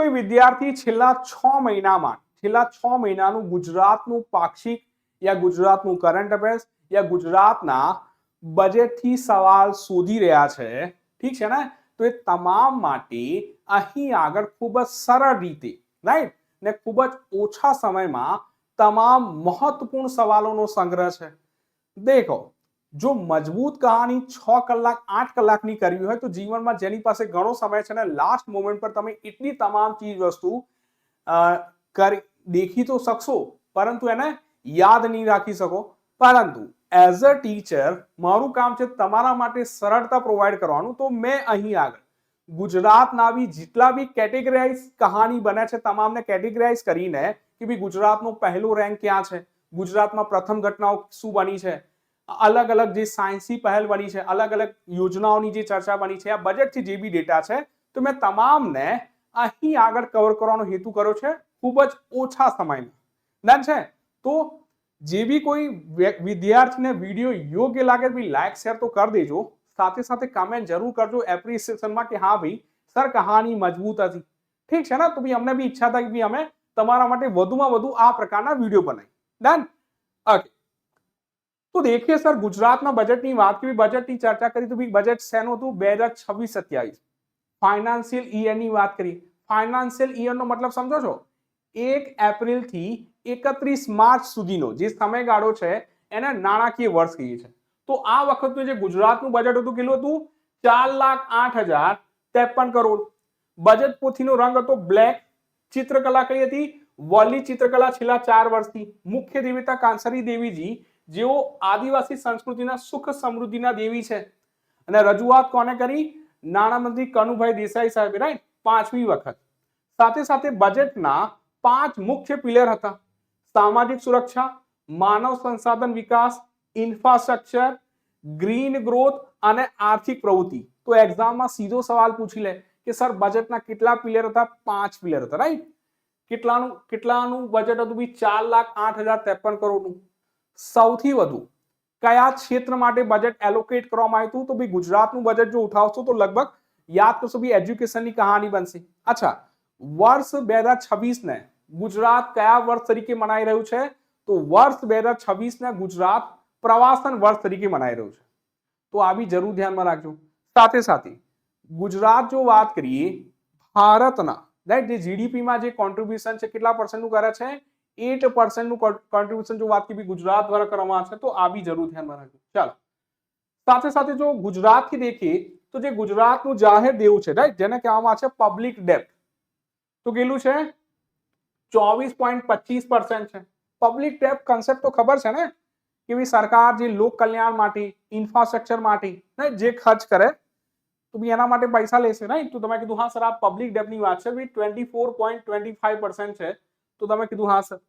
કોઈ વિદ્યાર્થી છેલ્લા 6 મહિનાનું ગુજરાતનું પાક્ષિક યા ગુજરાતનું કરંટ અફેર્સ યા ગુજરાતના બજેટથી સવાલ શોધી રહ્યા છે, ઠીક છે ને, તો એ તમામ માટે અહીં આગળ ખૂબ જ સરળ રીતે, રાઈટ, ને ખૂબ જ ઓછા સમયમાં તમામ મહત્વપૂર્ણ સવાલોનો સંગ્રહ છે. દેખો, જો મજબૂત કહાની 6 કલાક 8 કલાકની કરવી હોય તો જીવનમાં જેની પાસે ઘણો સમય છે ને, લાસ્ટ મોમેન્ટ પર તમે એટલી તમામ ચીજ વસ્તુ દેખી તો શકશો, પરંતુ એને યાદ નહીં રાખી શકો. પરંતુ એઝ અ ટીચર મારું કામ છે તમારા માટે સરળતા પ્રોવાઈડ કરવાનું. તો મેં અહીં આગળ ગુજરાતના બી જેટલા બી કેટેગરાઇઝ કહાની બને છે તમામને કેટેગરાઇઝ કરીને કે ભાઈ ગુજરાતનો પહેલો રેન્ક ક્યાં છે, ગુજરાતમાં પ્રથમ ઘટનાઓ શું બની છે, અલગ અલગ જે સાયન્સની પહેલ બની છે, અલગ અલગ યોજનાઓની જે ચર્ચા બની છે, આ બજેટથી જે બી ડેટા છે, તો મેં તમામને અહીં આગળ કવર કરવાનો હેતુ કર્યો છે ખૂબ જ ઓછા સમયમાં. ડન છે? તો જે બી કોઈ વિદ્યાર્થીને વિડીયો યોગ્ય લાગે તો લાઈક શેર તો કરી દેજો, સાથે સાથે કમેન્ટ જરૂર કરજો એપ્રિસિએશનમાં કે હા ભાઈ સર કહાની મજબૂત હતી, ઠીક છે ને. તો ભાઈ અમને બી ઈચ્છા થાય કે ભાઈ અમે તમારા માટે વધુમાં વધુ આ પ્રકારના વિડીયો બનાવીએ. ડન? ઓકે. તો દેખીએ સર, ગુજરાતના બજેટની વાત કરી, બજેટની ચર્ચા કરી, તો ભાઈ બજેટ શેનું હતું? 2026-27 ફાઇનાન્શિયલ યરની વાત કરી. ફાઇનાન્શિયલ યરનો મતલબ સમજો છો? 1 એપ્રિલ થી 31 માર્ચ સુધીનો જે સમયગાળો છે એને નાણાકીય વર્ષ કહીએ છીએ. તો આ વખતનું જે ગુજરાતનું બજેટ હતું કેટલું હતું? 4,08,053 કરોડ. બજેટ પોથીનો રંગ હતો બ્લેક. ચિત્રકલા કઈ હતી? વોલી ચિત્રકલા છેલ્લા 4 વર્ષથી. મુખ્ય દેવતા કાંસરી દેવીજી, જેઓ આદિવાસી સંસ્કૃતિના સુખ સમૃદ્ધિના દેવી છે. અને રજૂઆત કોને કરી? નાણામંત્રી કનુભાઈ દેસાઈ સાહેબ, રાઈટ, 5મી વખત. સાથે સાથે બજેટના 5 મુખ્ય પિલર હતા: સામાજિક સુરક્ષા, માનવ સંસાધન વિકાસ, ઇન્ફ્રાસ્ટ્રક્ચર, ગ્રીન ગ્રોથ અને આર્થિક પ્રવૃત્તિ. તો એક્ઝામમાં સીધો સવાલ પૂછી લે કે સર બજેટના કેટલા પિલર હતા? 5 પિલર હતા, રાઈટ. કેટલાનું બજેટ હતું? 4,08,053 કરોડનું. સૌથી વધુ કયા ક્ષેત્ર માટે બજેટ એલોકેટ કરવામાં આવ્યું હતું? તો ભાઈ ગુજરાતનું બજેટ જો ઉઠાવશો તો લગભગ યાદ કરશો ભાઈ એજ્યુકેશનની કહાની બનશે. અચ્છા, વર્ષ 2026 ને ગુજરાત કયા વર્ષ તરીકે મનાઈ રહ્યું છે? તો વર્ષ 2026 ને ગુજરાત પ્રવાસન વર્ષ તરીકે મનાઈ રહ્યું છે. તો આ બી જરૂર ધ્યાનમાં રાખજો. સાથે સાથે ગુજરાત જો વાત કરીએ ભારતના, રાઈટ, જે જીડીપીમાં જે કોન્ટ્રીબ્યુશન છે કેટલા પર્સન્ટનું કરે છે? 8% નું કોન્ટ્રીબ્યુશન જો વાત કરી ગુજરાત દ્વારા કરવામાં આવે છે, તો આ બી જરૂર ધ્યાનમાં રાખજો. ચાલો, સાથે સાથે જો ગુજરાતથી દેખીએ તો જે ગુજરાતનું જાહેર દેવું છે, રાઈટ, જેને કહેવામાં આવે છે પબ્લિક ડેપ્ટ, તો કેટલું છે? 24.25% છે. પબ્લિક ડેપ્ટ કન્સેપ્ટ તો ખબર છે ને કે ભાઈ સરકાર જે લોક કલ્યાણ માટે, ઇન્ફ્રાસ્ટ્રક્ચર માટે જે ખર્ચ કરે તો બી એના માટે પૈસા લેશે, રાઈટ. તો તમે કીધું હા સર આ પબ્લિક ડેપ્ટની વાત છે, ભાઈ 24.25% છે. તો તમે કીધું હા સર.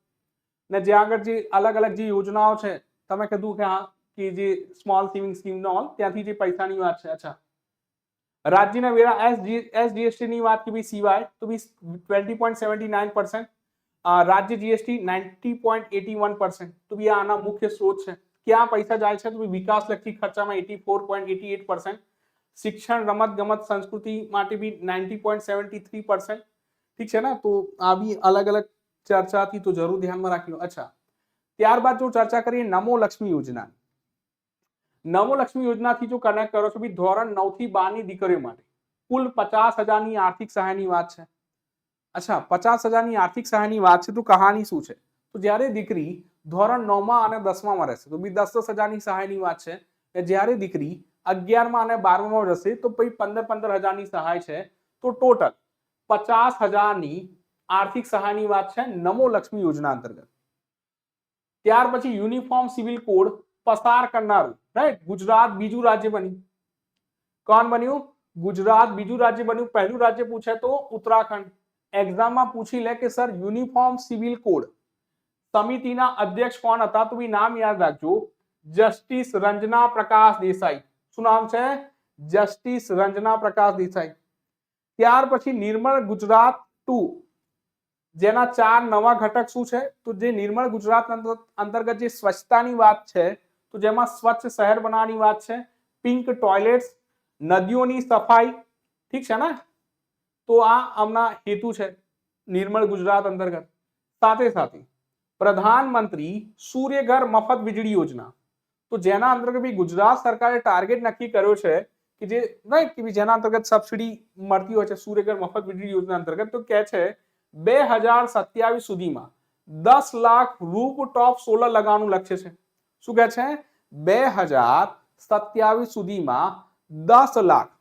ને જે આગળ જે અલગ અલગ જે યોજનાઓ છે તમે કીધું કે હા કે જે સ્મોલ સેવિંગ સ્કીમ નો ત્યાંથી જે પૈસાની વાત છે. અચ્છા, રાજ્યના વેરા એસજીએસટી ની વાત કરી સિવાય તો બી 20.79%, રાજ્ય જીએસટી 90.81%. તો બી આના મુખ્ય સ્ત્રોત છે. ક્યાં પૈસા જાય છે? તો વિકાસ લક્ષી ખર્ચામાં 84.88%, શિક્ષણ, રમત ગમત, સંસ્કૃતિ માટે બી 90.73%. ઠીક છે ને. તો આ બી અલગ અલગ ચર્ચા હતી, તો જરૂર ધ્યાનમાં રાખી લો. અચ્છા, ત્યારબાદ જો ચર્ચા કરીએ નમો લક્ષ્મી યોજના. નમો લક્ષ્મી યોજનાથી જો કનેક્ટ કરો છો બી ધોરણ 9 થી 12 ની દીકરીઓ માટે કુલ 50,000 આર્થિક સહાયની વાત છે. અચ્છા, 50,000 આર્થિક સહાયની વાત છે. તો કહાની શું છે? તો જ્યારે દીકરી ધોરણ 9માં અને 10માં રહેશે તો બી 10,000 સહાયની વાત છે. જ્યારે દીકરી 11માં અને 12માં જશે તો પછી 15,000 સહાય છે. તો ટોટલ 50,000 આર્થિક સહાયની વાત છે નમો લક્ષ્મી યોજના અંતર્ગત. ત્યાર પછી યુનિફોર્મ સિવિલ કોડ પસાર કરનારું, રાઈટ, ગુજરાત બીજું રાજ્ય બન્યું. કોણ બન્યું? ગુજરાત બીજું રાજ્ય બન્યું. પહેલું રાજ્ય પૂછે તો ઉત્તરાખંડ. એક્ઝામમાં પૂછી લે કે સર યુનિફોર્મ સિવિલ કોડ સમિતિના અધ્યક્ષ કોણ હતા? તો બી નામ યાદ રાખજો, જસ્ટિસ રંजना પ્રકાશ દેસાઈ. શું નામ છે? જસ્ટિસ રંजना પ્રકાશ દેસાઈ. ત્યાર પછી નિર્મળ ગુજરાત 2, જેના 4 નવા ઘટક શું છે? તો જે નિર્મળ ગુજરાત અંતર્ગત જે સ્વચ્છતાની વાત છે, તો જેમાં સ્વચ્છ શહેર બનાવવાની વાત છે, પિંક ટોયલેટ્સ, નદીઓની સફાઈ, ઠીક છે ને, તો આ આમના હેતુ છે નિર્મળ ગુજરાત અંતર્ગત. સાથે સાથે પ્રધાનમંત્રી સૂર્યઘર મફત વીજળી યોજના, તો જેના અંતર્ગત ગુજરાત સરકારે ટાર્ગેટ નક્કી કર્યો છે કે જે રાઈટ કે જેના અંતર્ગત સબસિડી મળતી હોય છે સૂર્યઘર મફત વીજળી યોજના અંતર્ગત, તો કહે છે 2027 સુધીમાં 10 લાખ રૂફટોપ સોલર લગાવવાનું લક્ષ્ય છે. શું કહે છે? 2027 સુધીમાં 10 લાખ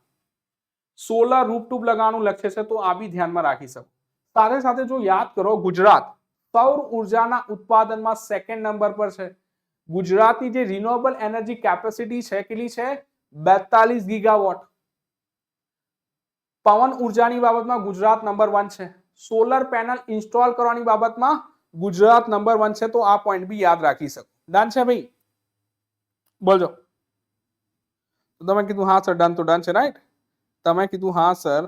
સોલર રૂફટોપ લગાવવાનું લક્ષ્ય છે. તો આ બી ધ્યાનમાં રાખી શકો. સાથે સાથે જો યાદ કરો, ગુજરાત સૌર ઉર્જાના ઉત્પાદનમાં સેકન્ડ નંબર પર છે. ગુજરાતની જે રિન્યુએબલ એનર્જી કેપેસિટી છે કેટલી છે? 42 ગીગાવોટ. પવન ઉર્જાની બાબતમાં ગુજરાત નંબર 1 છે. સોલર પેનલ ઇન્સ્ટોલ કરવાની બાબતમાં ગુજરાત નંબર 1 છે. તો આ પોઈન્ટ બી યાદ રાખી શકો. ડન છે ભાઈ? બોલજો. તો તમે કીધું હા સર ડન, તો ડન છે રાઈટ. તમે કીધું હા સર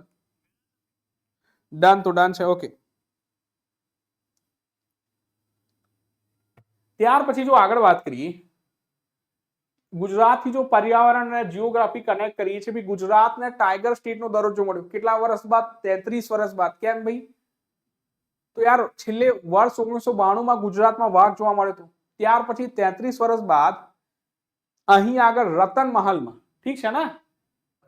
ડન, તો ડન છે. ઓકે. ત્યાર પછી જો આગળ વાત કરીએ, ગુજરાતથી જો પર્યાવરણ અને જીઓગ્રાફી કનેક્ટ કરીએ છીએ, ગુજરાતને ટાઈગર સ્ટેટનો દરજ્જો મળ્યો કેટલા વર્ષ બાદ? 33 વર્ષ બાદ. કેમ ભાઈ? તો યાર છેલ્લે વર્ષ 1992 માં ગુજરાતમાં વાઘ જોવા મળ્યો હતો. ત્યાર પછી 33 વર્ષ બાદ અહીં આગળ રતનમહલમાં, ઠીક છે ને,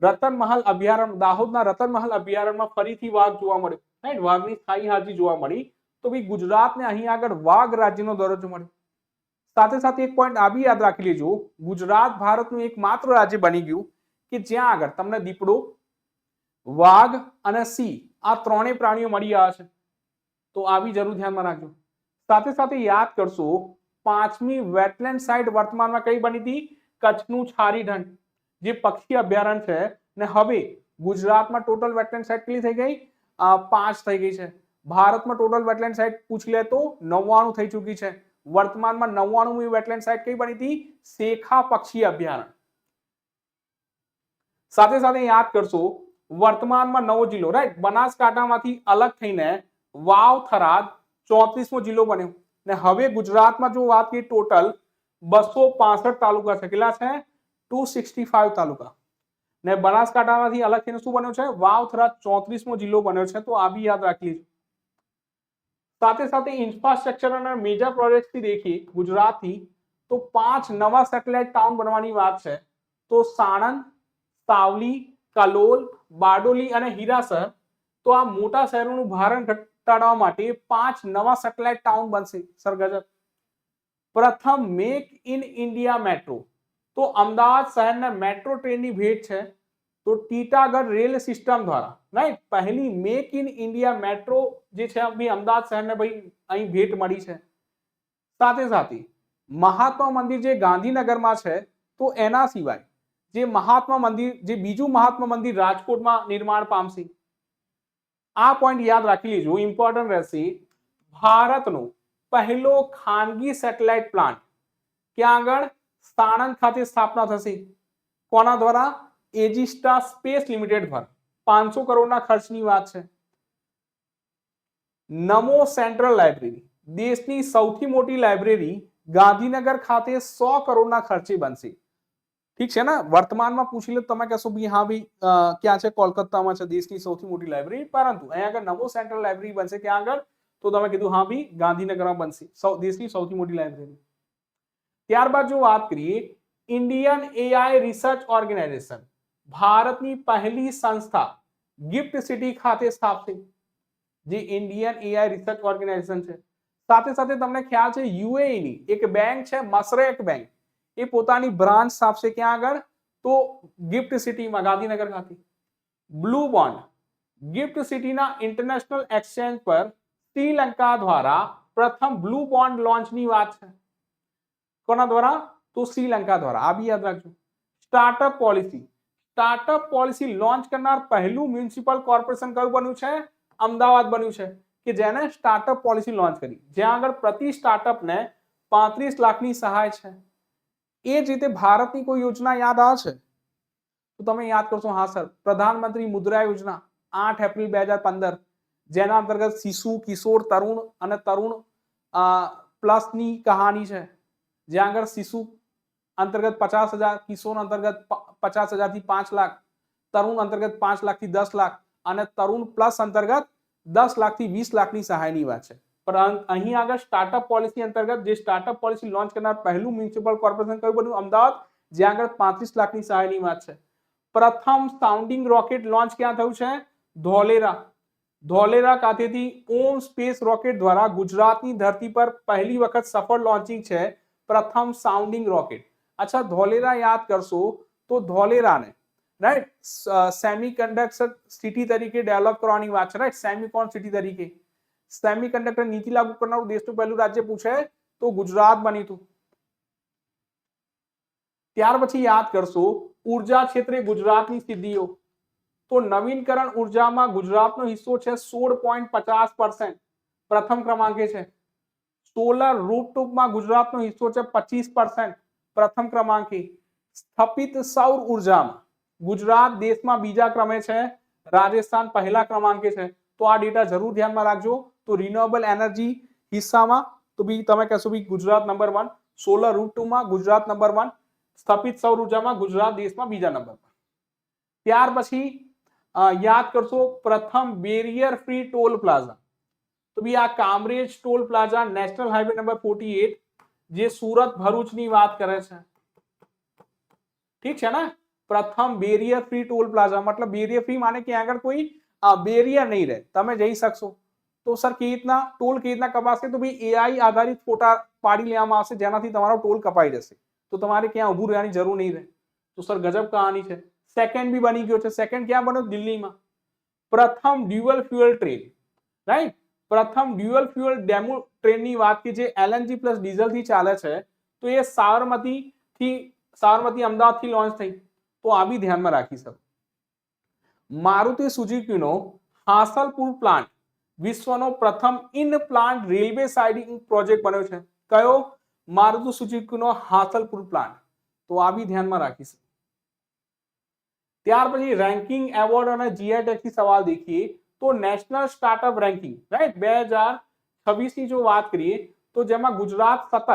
રતનમહલ અભયારણ્ય, દાહોદના રતનમહલ અભયારણ્યમાં ફરીથી વાઘ જોવા મળ્યો. રાઈટ, વાઘની સ્થાયી હાજરી જોવા મળી. તો ભાઈ ગુજરાતને અહીં આગળ વાઘ રાજ્યનો દરજ્જો મળ્યો. સાથે સાથે એક પોઈન્ટ આ બી યાદ રાખી લેજો, ગુજરાત ભારતનું એકમાત્ર રાજ્ય બની ગયું કે જ્યાં આગળ તમને દીપડો, વાઘ અને સિંહ આ ત્રણેય પ્રાણીઓ મળી આવ્યા છે. તો આ બી જરૂર ધ્યાનમાં રાખજો. સાથે સાથે યાદ કરશો, 5મી વેટલેન્ડ સાઇટ વર્તમાનમાં કઈ બની હતી? કચ્છનું છારીઢંઢ, જે પક્ષી અભયારણ્ય છે. ને હવે ગુજરાતમાં ટોટલ વેટલેન્ડ સાઇટ કેટલી થઈ ગઈ? 5 થઈ ગઈ છે. ભારતમાં ટોટલ વેટલેન્ડ સાઇટ પૂછ લે તો 99 થઈ ચૂકી છે. વર્તમાનમાં 99મી વેટલેન્ડ સાઇટ કઈ બની હતી? શેખા પક્ષી અભયારણ્ય. સાથે સાથે યાદ કરશો, વર્તમાનમાં નવો જિલ્લો રાઈટ બનાસકાંઠામાંથી અલગ થઈને વાવ થરાદ 34મો જિલ્લો બન્યો. ને હવે ગુજરાતમાં જો વાત કરીએ ટોટલ 265 તાલુકા છે. કેટલા છે? 265 તાલુકા. ને બનાસકાંઠામાંથી અલગ થઈને શું બન્યો છે? વાવ થરાદ 34મો જિલ્લો બન્યો છે. તો આ બી યાદ રાખી લેજો. સાથે સાથે ઇન્ફ્રાસ્ટ્રક્ચર અને મેજર પ્રોજેક્ટ થી દેખીએ ગુજરાતથી, તો 5 નવા સેટેલાઇટ ટાઉન બનવાની વાત છે. તો સાણંદ, સાવલી, કલોલ, બારડોલી અને હીરાસર, તો આ મોટા શહેરોનું ભારણ ઘટાડવા માટે 5 નવા સેટેલાઇટ ટાઉન બનશે. સર ગજબ. પ્રથમ મેક ઇન ઇન્ડિયા મેટ્રો, તો અમદાવાદ શહેરને મેટ્રો ટ્રેનની ભેટ છે. તો ટીટાગઢ રેલ સિસ્ટમ દ્વારા રાઈટ પહેલી મેક ઇન ઇન્ડિયા મેટ્રો જે છે અમદાવાદ શહેરને ભાઈ અહીં ભેટ મળી છે. સાથે સાથે મહાત્મા મંદિર જે ગાંધીનગરમાં છે, તો એના સિવાય જે મહાત્મા મંદિર, જે બીજું મહાત્મા મંદિર રાજકોટમાં નિર્માણ પામશે. આ પોઈન્ટ યાદ રાખી લેજો, ઇમ્પોર્ટન્ટ રહેશે. ભારતનો પહેલો ખાનગી સેટેલાઇટ પ્લાન્ટ ક્યાં આગળ? સાણંદ ખાતે સ્થાપના થશે. કોના દ્વારા? એજિસ્ટા સ્પેસ લિમિટેડ દ્વારા. 500 કરોડના ખર્ચની વાત છે. નમો સેન્ટ્રલ લાઇબ્રેરી, દેશની સૌથી મોટી લાઇબ્રેરી ગાંધીનગર ખાતે 100 કરોડના ખર્ચે બનશે. ઠીક છે ને? વર્તમાનમાં પૂછી લો તમે કહેશો ભાઈ હા ભાઈ ક્યાં છે? કોલકાતામાં છે દેશની સૌથી મોટી લાઇબ્રેરી. પરંતુ અહીંયા આગળ નમો સેન્ટ્રલ લાઇબ્રેરી બનશે. ક્યાં આગળ? તો તમે કીધું હા ભાઈ ગાંધીનગરમાં બનશે દેશની સૌથી મોટી લાઇબ્રેરી. ત્યારબાદ જો વાત કરીએ, ઇન્ડિયન એઆઈ રિસર્ચ ઓર્ગેનાઇઝેશન ભારતની પહેલી સંસ્થા ગિફ્ટ સિટી ખાતે સ્થાપશે, જે ઇન્ડિયન એઆઈ રિસર્ચ ઓર્ગેનાઇઝેશન છે. સાથે સાથે તમને ખ્યાલ છે યુએઈ ની એક બેંક છે મસરેક બેંક, એ પોતાની બ્રાન્ચ સ્થાપશે. ક્યાં આગળ? તો ગિફ્ટ સિટીમાં ગાંધીનગર ખાતે. બ્લુ બોન્ડ, ગિફ્ટ સિટીના ઇન્ટરનેશનલ એક્સચેન્જ પર શ્રીલંકા દ્વારા પ્રથમ બ્લુ બોન્ડ લોન્ચની વાત છે. કોના દ્વારા? તો શ્રીલંકા દ્વારા. આ બી યાદ રાખજો. Startup policy, startup policy launch કરનાર પહેલું મ્યુનિસિપલ કોર્પોરેશન કયું બન્યું છે? અમદાવાદ બન્યું છે, કે જેને સ્ટાર્ટઅપ પોલિસી લોન્ચ કરી, જ્યાં આગળ પ્રતિ સ્ટાર્ટઅપને 35 લાખની સહાય છે. એ જ રીતે ભારતની કોઈ યોજના યાદ આવે છે તો તમે યાદ કરશો, હા સર, પ્રધાનમંત્રી મુદ્રા યોજના 8 એપ્રિલ 2015, જેના અંતર્ગત શિશુ, કિશોર, તરુણ અને તરુણ પ્લસની કહાની છે. જ્યાં આગળ શિશુ અંતર્ગત 50,000, કિશોર અંતર્ગત 50,000 થી 5 લાખ, તરુણ અંતર્ગત 5 લાખ થી 10 લાખ અને તરુણ પ્લસ અંતર્ગત 10 લાખથી 20 લાખની સહાયની વાત છે. પણ અહીં આગળ સ્ટાર્ટઅપ પોલિસી અંતર્ગત જે સ્ટાર્ટઅપ પોલિસી લોન્ચ કરનાર પહેલું મ્યુનિસિપલ કોર્પોરેશન કયું બન્યું? અમદાવાદ, જ્યાં આગળ 35 લાખની સહાયની વાત છે. પ્રથમ સાઉન્ડિંગ રોકેટ લોન્ચ ક્યાં થયું છે? ધોલેરા. ધોલેરા ખાતેથી ઓમ સ્પેસ રોકેટ દ્વારા ગુજરાતની ધરતી પર પહેલી વખત સફળ લોન્ચિંગ છે પ્રથમ સાઉન્ડિંગ રોકેટ. અચ્છા, ધોલેરા યાદ કરશો તો ધોલેરાને રાઈટ સેમિકન્ડક્ટર સિટી તરીકે ડેવલપ કરવાની વાત છે, રાઈટ સેમિકોન સિટી તરીકે. સેમિકન્ડક્ટર નીતિ લાગુ કરનારું દેશનું પહેલું રાજ્ય પૂછે તો ગુજરાત બન્યું હતું. ત્યાર પછી યાદ કરશો ઉર્જા ક્ષેત્રે ગુજરાતની સિદ્ધિઓ, તો નવીનકરણ ઉર્જામાં ગુજરાતનો હિસ્સો છે 16.50%, પ્રથમ ક્રમાંકે છે. સોલર રૂફટોપમાં ગુજરાતનો હિસ્સો છે 25%, પ્રથમ ક્રમાંકે. સ્થાપિત સૌર ઉર્જામાં ગુજરાત દેશમાં બીજા ક્રમે છે, રાજસ્થાન પહેલા ક્રમાંકે છે. તો આ ડેટા જરૂર ધ્યાનમાં રાખજો. તો રિન્યુએબલ એનર્જી હિસ્સામાં તો બી તમે કહેશો બી ગુજરાત નંબર 1, સોલર રૂફટોપમાં ગુજરાત નંબર 1, સ્થાપિત સૌર ઉર્જામાં ગુજરાત દેશમાં બીજા નંબર પર. ત્યાર પછી યાદ કરશો પ્રથમ બેરિયર ફ્રી ટોલ પ્લાઝા, તો બી આ Kamrej toll plaza national highway number 48 જે સુરત ભરૂચની વાત કરે છે. ઠીક છે ને? પ્રથમ બેરિયર ફ્રી ટોલ પ્લાઝા મતલબ બેરિયર ફ્રી માને કે આગળ કોઈ બેરિયર નહીં રહે, તમે જઈ શકશો. તો સર કેવી રીતના ટોલ કેવી રીતના કપાશે? તો ભાઈ એઆઈ આધારિત ફોટા પાડી લેવામાં આવશે જેનાથી તમારો ટોલ કપાઈ જશે, તો તમારે ક્યાં ઊભું રહેવાની જરૂર નહીં રહે. તો સર ગજબ કહાની છે. સેકન્ડ બી બની ગયો છે. સેકન્ડ ક્યાં બન્યો? દિલ્હીમાં. પ્રથમ ડ્યુઅલ ફ્યુઅલ ટ્રેન, રાઈટ પ્રથમ ડ્યુઅલ ફ્યુઅલ ડેમો ટ્રેનની વાત કે જે એલએનજી પ્લસ ડીઝલ થી ચાલે છે, તો એ સાબરમતી અમદાવાદથી લોન્ચ થઈ. તો આ બી ધ્યાનમાં રાખી શકો. મારુતિ સુઝુકીનો હાસલપુર પ્લાન્ટ વિશ્વનો પ્રથમ in plant railway siding project બન્યો છે. કયો? મારુતિ સુઝુકીનો હાસલપુર પ્લાન્ટ. તો આ બી ધ્યાનમાં રાખી શકો. ત્યાર પછી રેન્કિંગ એવોર્ડ અને જીઆઈ ટેગ થી સવાલ દેખીએ તો નેશનલ સ્ટાર્ટઅપ રેન્કિંગ રાઈટ 2026 ની જો વાત કરીએ તો જેમાં ગુજરાત સતત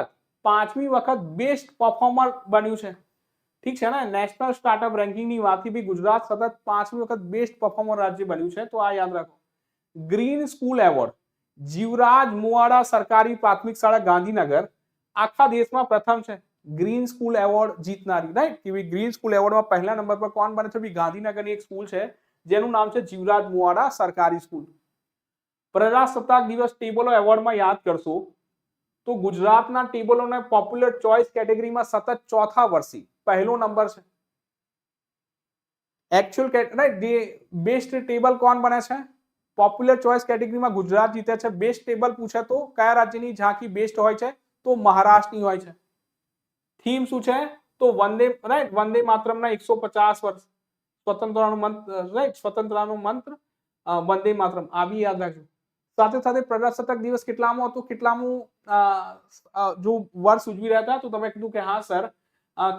5મી વખત બેસ્ટ પરફોર્મર બન્યું છે. ઠીક છે ને? નેશનલ સ્ટાર્ટઅપ રેન્કિંગની વાતથી બી ગુજરાત સતત 5મી વખત બેસ્ટ પરફોર્મર રાજ્ય બન્યું છે. તો આ યાદ રાખો. ગ્રીન સ્કૂલ એવોર્ડ જીવરાજ મુવાડા સરકારી પ્રાથમિક શાળા ગાંધીનગર આખા દેશમાં પ્રથમ છે. ગ્રીન સ્કૂલ એવોર્ડ જીતનારી રાઈટ કે ગ્રીન સ્કૂલ એવોર્ડમાં પહેલા નંબર પર કોણ બને છે? ગાંધીનગરની એક સ્કૂલ છે જેનું નામ છે જીવરાજ મુવાડા સરકારી સ્કૂલ. પ્રજાસત્તાક દિવસ ટેબલો એવોર્ડમાં યાદ કરશો તો ગુજરાતના ટેબલોને પોપ્યુલર ચોઇસ કેટેગરીમાં સતત ચોથા વર્ષે પહેલો નંબર છે. એકચ્યુઅલ રાઈટ જે બેસ્ટ ટેબલ કોણ બને છે? પોપ્યુલર ચોઇસ કેટેગરીમાં ગુજરાત જીતે છે. બેસ્ટ ટેબલ પૂછે તો કયા રાજ્યની ઝાંખી બેસ્ટ હોય છે? તો મહારાષ્ટ્રની હોય છે. થીમ શું છે? તો વંદે માતરમના 150 વર્ષ સ્વતંત્રતાનો મંત્ર રાઈટ સ્વતંત્રતાનો મંત્ર વંદે માતરમ. આ બી યાદ રાખજો. સાથે સાથે પ્રજાસત્તાક દિવસ કેટલામું હતું? કેટલામું જો વર્ષ ઉજવી રહ્યા હતા? તો તમે કીધું કે હા સર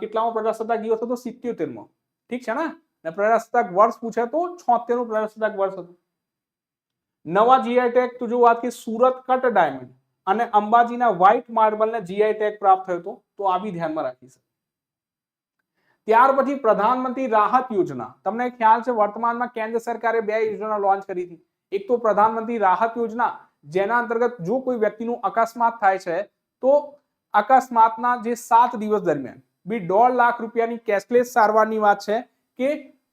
કેટલામો પ્રજાસત્તાક દિવસ હતો? 77મો. ઠીક છે ને? પ્રજાસત્તાક વર્ષ પૂછે તો 76મું પ્રજાસત્તાક વર્ષ હતું. નવા જીઆઈ ટેગ તો જો વાત કે સુરત કટ ડાયમંડ અને અંબાજીના વ્હાઇટ માર્બલને જીઆઈ ટેગ પ્રાપ્ત થયો હતો. તો આ બી ધ્યાનમાં રાખીશું. ત્યાર પછી પ્રધાનમંત્રી રાહત યોજના. તમને ખ્યાલ છે વર્તમાનમાં કેન્દ્ર સરકારે 2 યોજના લોન્ચ કરી હતી. એક તો પ્રધાનમંત્રી રાહત યોજના જેના અંતર્ગત જો કોઈ વ્યક્તિનું અકસ્માત થાય છે તો અકસ્માતના જે 7 દિવસ દરમિયાન બી 1.5 લાખ રૂપિયાની કેશલેસ સારવારની વાત છે કે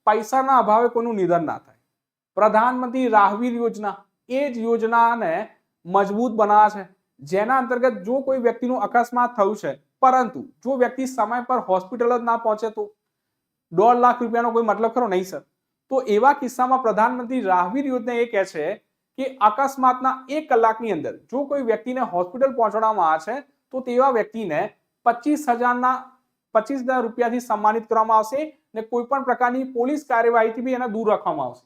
પૈસાના અભાવે કોઈનું નિધન ના થાય. પ્રધાનમંત્રી રાહવીર યોજના એ જ યોજનાને મજબૂત બનાવે છે જેના અંતર્ગત જો કોઈ વ્યક્તિનું અકસ્માત થયું છે પરંતુ જો વ્યક્તિ સમય પર હોસ્પિટલ જ ના પહોંચે તો 1.5 લાખ રૂપિયાનો કોઈ મતલબ ખરો? નહીં સર. તો એવા કિસ્સામાં પ્રધાનમંત્રી રાહવીર યોજના એ કહે છે કે અકસ્માતના 1 કલાકની અંદર જો કોઈ વ્યક્તિને હોસ્પિટલ પહોંચાડવામાં આવે છે તો તેવા વ્યક્તિને 25,000 રૂપિયાથી સન્માનિત કરવામાં આવશે અને કોઈ પણ પ્રકારની પોલીસ કાર્યવાહીથી બી એને દૂર રાખવામાં આવશે.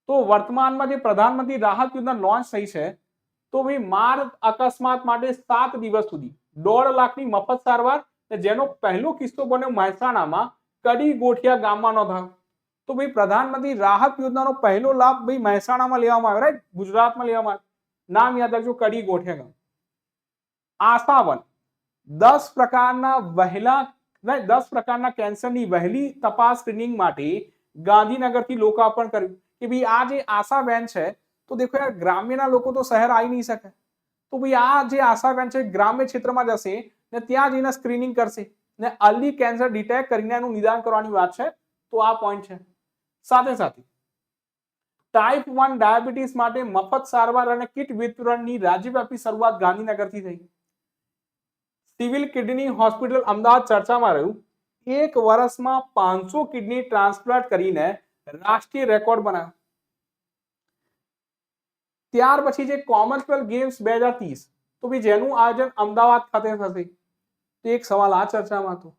તો વર્તમાનમાં જે પ્રધાનમંત્રી રાહત યોજના લોન્ચ થઈ છે તો ભાઈ માર્ગ અકસ્માત માટે 7 દિવસ સુધી 1.5 લાખની મફત સારવાર, જેનો પહેલો કિસ્સો બન્યો મહેસાણામાં કડી ગોઠિયા ગામમાં નોંધાયો. તો ભાઈ પ્રધાનમંત્રી રાહત યોજનાનો પહેલો લાભ ભાઈ મહેસાણામાં લેવામાં આવ્યો, રાઈટ ગુજરાતમાં લેવામાં આવ્યો. નામ યાદ રાખજો, કડી ગોઠિયા ગામ. આશાવન 10 પ્રકારના કેન્સરની વહેલી તપાસ સ્ક્રીનિંગ માટે ગાંધીનગરથી લોકાર્પણ કર્યું. કે ભાઈ આ જે આશા વેન છે તો દેખો યાર ગ્રામ્યના લોકો તો શહેર આવી નહીં શકે, તો ભાઈ આ જે આશા વેન છે ગ્રામ્ય ક્ષેત્રમાં જશે ને ત્યાં જઈને સ્ક્રીનિંગ કરશે ને અર્લી કેન્સર ડિટેક્ટ કરીને એનું નિદાન કરવાની વાત છે, તો આ પોઈન્ટ છે. સાથે સાથે ટાઈપ 1 ડાયાબિટીસ માટે મફત સારવાર અને કિટ વિતરણની રાજ્યવ્યાપી શરૂઆત ગાંધીનગરથી થઈ. સિવિલ કિડની હોસ્પિટલ અમદાવાદ ચર્ચામાં રહ્યું. 1 વર્ષમાં 500 કિડની ટ્રાન્સપ્લાન્ટ કરીને રાષ્ટ્રીય રેકોર્ડ બનાવ્યો. ત્યાર પછી જે કોમનવેલ્થ ગેમ્સ 2030 તો ભાઈ જેનું આયોજન અમદાવાદ ખાતે થશે, તો એક સવાલ આ ચર્ચામાં હતો.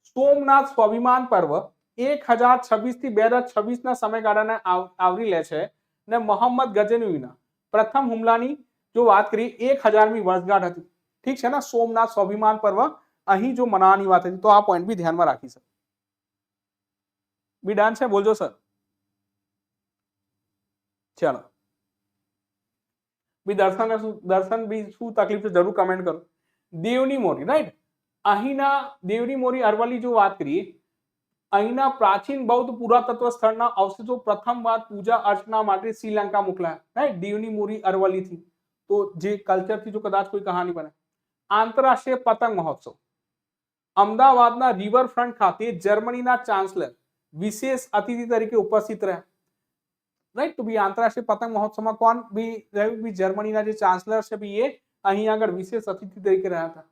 સોમનાથ સ્વાભિમાન પર્વ 1026 થી 2026 ના સમયગાળાને આવરી લે છે ને મોહમ્મદ ગઝનવીના પ્રથમ હુમલાની જો વાત કરીએ 1000મી વર્ષગાંઠ હતી. ઠીક છે ને, સોમનાથ સ્વાભિમાન પર્વ અહીં જો મનાવવાની વાત હતી, તો આ પોઈન્ટ બી ધ્યાનમાં રાખી શકો. બી ડન છે, બોલજો સર. ચલો બી દર્શન બી શું તકલીફ છે જરૂર કમેન્ટ કરો. દેવની મોરી, રાઈટ, અહીંના દેવની મોરી અરવલ્લી જો વાત કરીએ, અહીંના પ્રાચીન બૌદ્ધ પુરાતત્વ સ્થળના અવશેષો પ્રથમવાર પૂજા અર્ચના માટે શ્રીલંકા મોકલાયા, રાઈટ, દેવની મોરી અરવલ્લીથી. તો જે કલ્ચરથી જો કદાચ કોઈ કહાની બને. આંતરરાષ્ટ્રીય પતંગ મહોત્સવ અમદાવાદના રિવરફ્રન્ટ ખાતે જર્મનીના ચાન્સલર વિશેષ અતિથિ તરીકે ઉપસ્થિત રહ્યા, રાઈટ. તો બી આંતરરાષ્ટ્રીય પતંગ મહોત્સવમાં કોણ બી રહ્યું? બી જર્મનીના જે ચાન્સલર છે બી એ અહીં આગળ વિશેષ અતિથિ તરીકે રહ્યા હતા.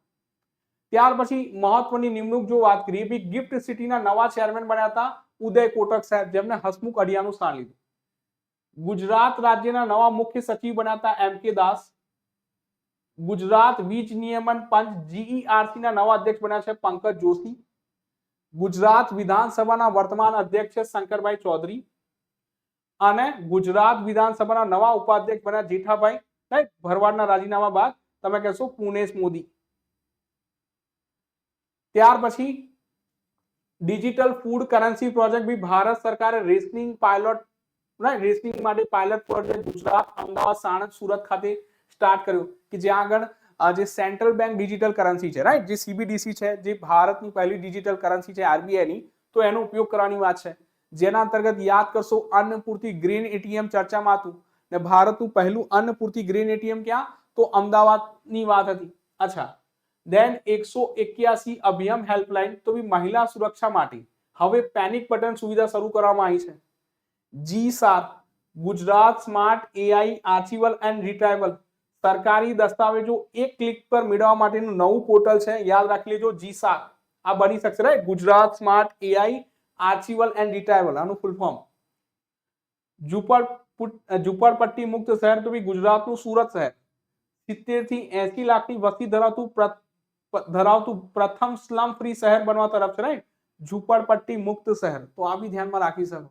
ત્યાર પછી મહત્વની નિમણૂક જો વાત કરીએ, બી ગિફ્ટ સિટીના નવા ચેરમેન બન્યા હતા ઉદય કોટક સાહેબ, જેમને હસમુખ અઢિયાનું સ્થાન લીધું. ગુજરાત રાજ્યના નવા મુખ્ય સચિવ બન્યા હતા એમ કે દાસ. ગુજરાત વીજ નિયમન પંચ જીઈઆરસી ના નવા અધ્યક્ષ બન્યા છે પંકજ જોશી. ગુજરાત વિધાનસભાના વર્તમાન અધ્યક્ષ છે શંકરભાઈ ચૌધરી અને ગુજરાત વિધાનસભાના નવા ઉપાધ્યક્ષ બન્યા જેઠાભાઈ, રાઈટ, ભરવાડના રાજીનામા બાદ તમે કહેશો પુનેશ મોદી. ત્યાર પછી ડિજિટલ ફૂડ કરન્સી પ્રોજેક્ટ બી ભારત સરકારે રેશનિંગ પાયલોટ, રાઈટ, રેશનિંગ માટે પાયલોટ પ્રોજેક્ટ ગુજરાત, અમદાવાદ, સાણંદ, સુરત ખાતે સ્ટાર્ટ કર્યો કે જ્યાં આગળ જે સેન્ટ્રલ બેંક ડિજિટલ કરન્સી છે, રાઈટ, જે સીબીડીસી છે, જે ભારતની પહેલી ડિજિટલ કરન્સી છે આરબીઆઈની, તો એનો ઉપયોગ કરવાની વાત છે. જેના અંતર્ગત યાદ કરશો અન્નપૂર્તિ ગ્રીન એટીએમ ચર્ચામાં હતું ને ભારતનું પહેલું અન્નપૂર્તિ ગ્રીન એટીએમ ક્યાં? તો અમદાવાદની વાત હતી. અચ્છા, દેન 181 અભિયમ હેલ્પલાઇન, તો બી મહિલા સુરક્ષા માટે હવે પેનિક બટન સુવિધા શરૂ કરવામાં આવી છે. GSAR Gujarat smart AI archival and retrieval, સરકારી દસ્તાવેજો એક ક્લિક પર મેળવવા માટેનું નવું પોર્ટલ છે, યાદ રાખી લેજો. GSAR આ બની શકશે, right, Gujarat smart AI archival and retrieval, આનું ફૂલ ફોર્મ. ઝુંપડપટ્ટી મુક્ત શહેર, તો બી ગુજરાતનું સુરત શહેર 70 થી 80 લાખની વસ્તી ધરાવતું પ્રથમ સ્લમ ફ્રી શહેર બનવા તરફ છે, રાઈટ, ઝુંપડપટ્ટી મુક્ત શહેર. તો આ બી ધ્યાનમાં રાખી શકો.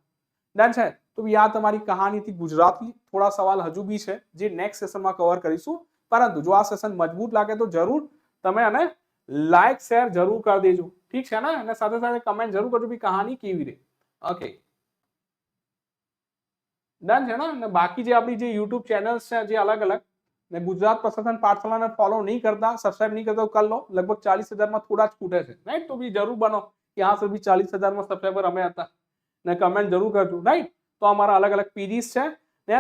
ડન છે. તો બી આ તમારી કહાનીથી ગુજરાતી. થોડા સવાલ હજુ બી છે જે નેક્સ્ટ સેશનમાં કવર કરીશું, પરંતુ જો આ સેશન મજબૂત લાગે તો જરૂર તમે અને લાઈક શેર જરૂર કરી દેજો, ઠીક છે ને, અને સાથે સાથે કમેન્ટ જરૂર કરજો બી કહાની કેવી રહી. ઓકે, ડન છે ને. અને બાકી જે આપણી જે યુટ્યુબ ચેનલ્સ છે જે અલગ અલગ ને ગુજરાત પ્રશાસન પાઠશાળાને ફોલો નહીં કરતા, સબસ્ક્રાઇબ નહીં કરતા, કરી લો. લગભગ 40,000માં થોડા જ ખૂટે છે, રાઈટ. તો બી જરૂર બનો કે હા સર બી 40,000માં સબસ્ક્રાઇબર અમે હતા, ને કમેન્ટ જરૂર કરજો, રાઈટ. તો અમારા અલગ અલગ પીજીસ છે ને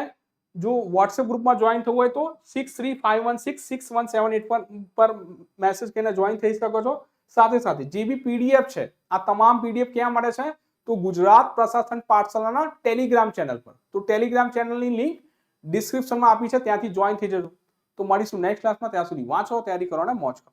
જો વોટ્સએપ ગ્રુપમાં જોઈન થવું હોય તો 6351661781 પર મેસેજ કરીને જોઈન થઈ શકો છો. સાથે સાથે જે બી પીડીએફ છે આ તમામ પીડીએફ ક્યાં મળે છે? તો ગુજરાત પ્રશાસન પાઠશાળાના ટેલિગ્રામ ચેનલ પર. તો ટેલિગ્રામ ચેનલની લિંક ડિસ્ક્રિપ્શનમાં આપી છે, ત્યાંથી જોઈન થઈ જજો. તો મળીશું નેક્સ્ટ ક્લાસમાં. ત્યાં સુધી વાંચો, તૈયારી કરો અને મોજ કરો.